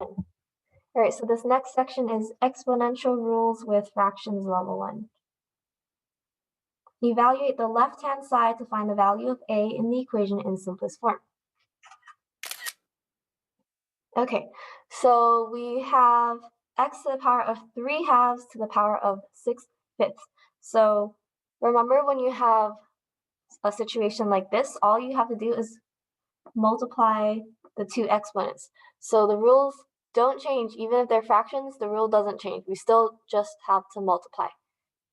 All right, so this next section is exponential rules with fractions level 1. Evaluate the left-hand side to find the value of a in the equation in simplest form. Okay, so we have x to the power of 3 halves to the power of 6 fifths. So remember, when you have a situation like this, all you have to do is multiply the two exponents. So the rules don't change. Even if they're fractions, the rule doesn't change. We still just have to multiply,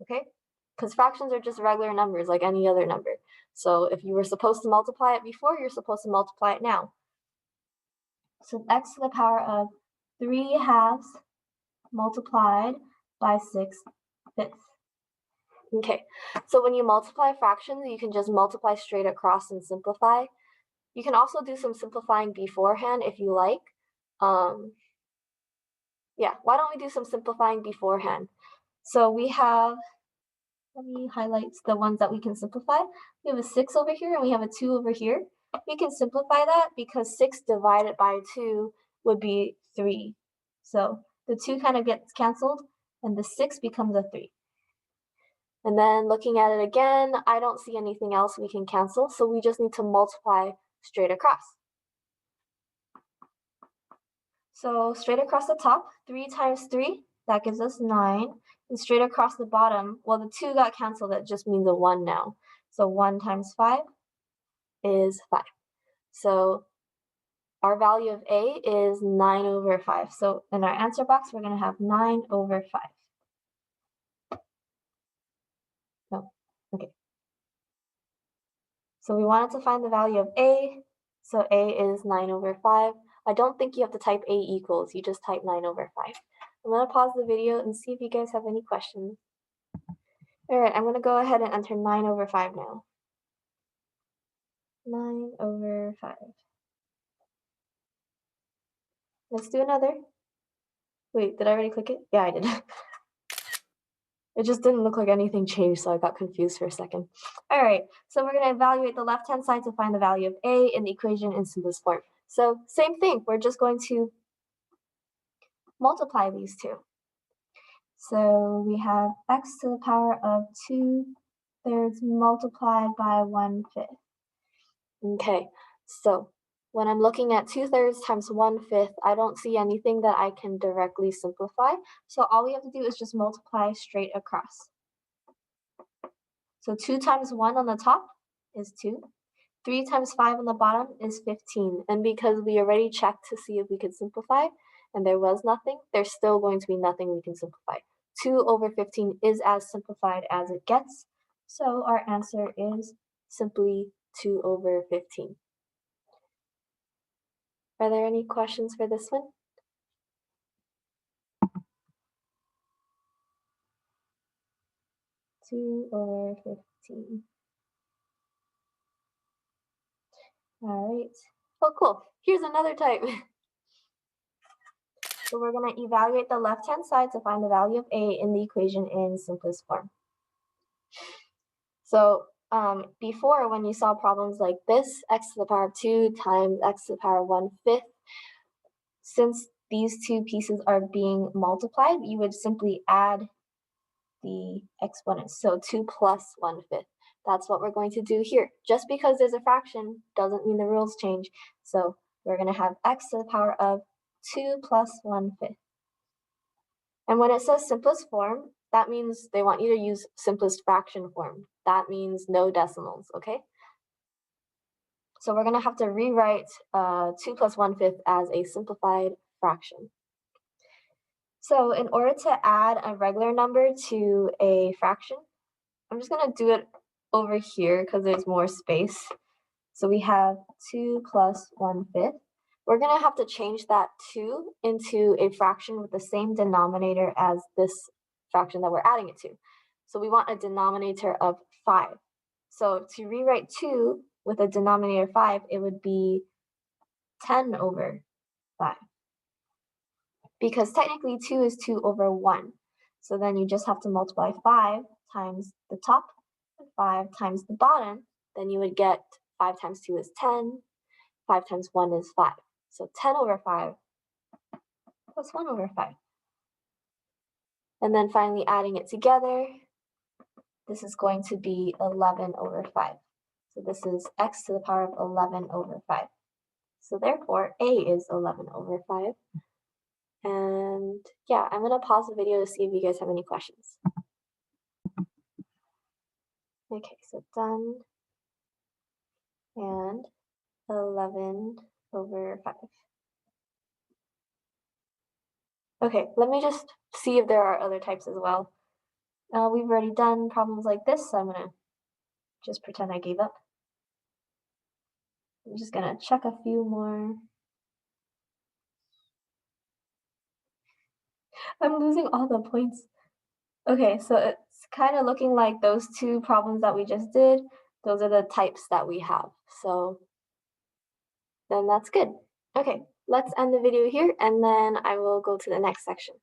okay? Because fractions are just regular numbers like any other number. So if you were supposed to multiply it before, you're supposed to multiply it now. So x to the power of 3 halves multiplied by 6 fifths. Okay, so when you multiply fractions, you can just multiply straight across and simplify. You can also do some simplifying beforehand if you like. Yeah, why don't we do some simplifying beforehand? So we have, let me highlight the ones that we can simplify. We have a 6 over here and we have a 2 over here. We can simplify that because 6 divided by 2 would be 3. So the 2 kind of gets canceled and the 6 becomes a 3. And then looking at it again, I don't see anything else we can cancel, so we just need to multiply straight across. So straight across the top, 3 times 3, that gives us 9. And straight across the bottom, well, the 2 got canceled, that just means a 1 now. So 1 times 5 is 5. So our value of a is 9 over 5. So in our answer box, we're going to have 9 over 5. No, okay. So we wanted to find the value of a, so a is 9 over 5. I don't think you have to type a equals, you just type 9 over 5. I'm going to pause the video and see if you guys have any questions. All right, I'm going to go ahead and enter 9 over 5 now. 9 over 5. Let's do another. Wait, did I already click it? Yeah, I did. It just didn't look like anything changed, so I got confused for a second. All right, so we're going to evaluate the left-hand side to find the value of a in the equation in simplest form. So same thing, we're just going to multiply these two. So we have x to the power of 2/3 multiplied by 1/5. Okay, so when I'm looking at 2/3 times 1/5, I don't see anything that I can directly simplify. So all we have to do is just multiply straight across. So 2 times 1 on the top is 2. 3 times 5 on the bottom is 15. And because we already checked to see if we could simplify, and there was nothing, there's still going to be nothing we can simplify. 2 over 15 is as simplified as it gets. So our answer is simply 2 over 15. Are there any questions for this one? Two over 15. All right. Oh, cool. Here's another type. So we're going to evaluate the left-hand side to find the value of a in the equation in simplest form. So before, when you saw problems like this, x to the power of 2 times x to the power of 1/5, since these two pieces are being multiplied, you would simply add the exponents. So 2 plus 1/5. That's what we're going to do here. Just because there's a fraction doesn't mean the rules change. So we're going to have x to the power of 2 plus 1/5. And when it says simplest form, that means they want you to use simplest fraction form. That means no decimals, okay? So we're going to have to rewrite 2 plus 1/5 as a simplified fraction. So in order to add a regular number to a fraction, I'm just going to do it over here because there's more space. So we have 2 plus 1/5. We're going to have to change that 2 into a fraction with the same denominator as this fraction that we're adding it to. So we want a denominator of 5. So to rewrite 2 with a denominator 5, it would be 10 over 5. Because technically 2 is 2 over 1. So then you just have to multiply 5 times the top and 5 times the bottom. Then you would get 5 times 2 is 10. 5 times 1 is 5. So 10 over 5 plus 1 over 5. And then finally adding it together, this is going to be 11 over 5. So this is x to the power of 11 over 5. So therefore, a is 11 over 5. And yeah, I'm going to pause the video to see if you guys have any questions. Okay, so done. And 11 over 5. Okay, let me just see if there are other types as well. We've already done problems like this, so I'm going to just pretend I gave up. I'm just going to check a few more. I'm losing all the points. Okay, so it's kind of looking like those two problems that we just did, those are the types that we have. So then that's good. Okay, let's end the video here and then I will go to the next section.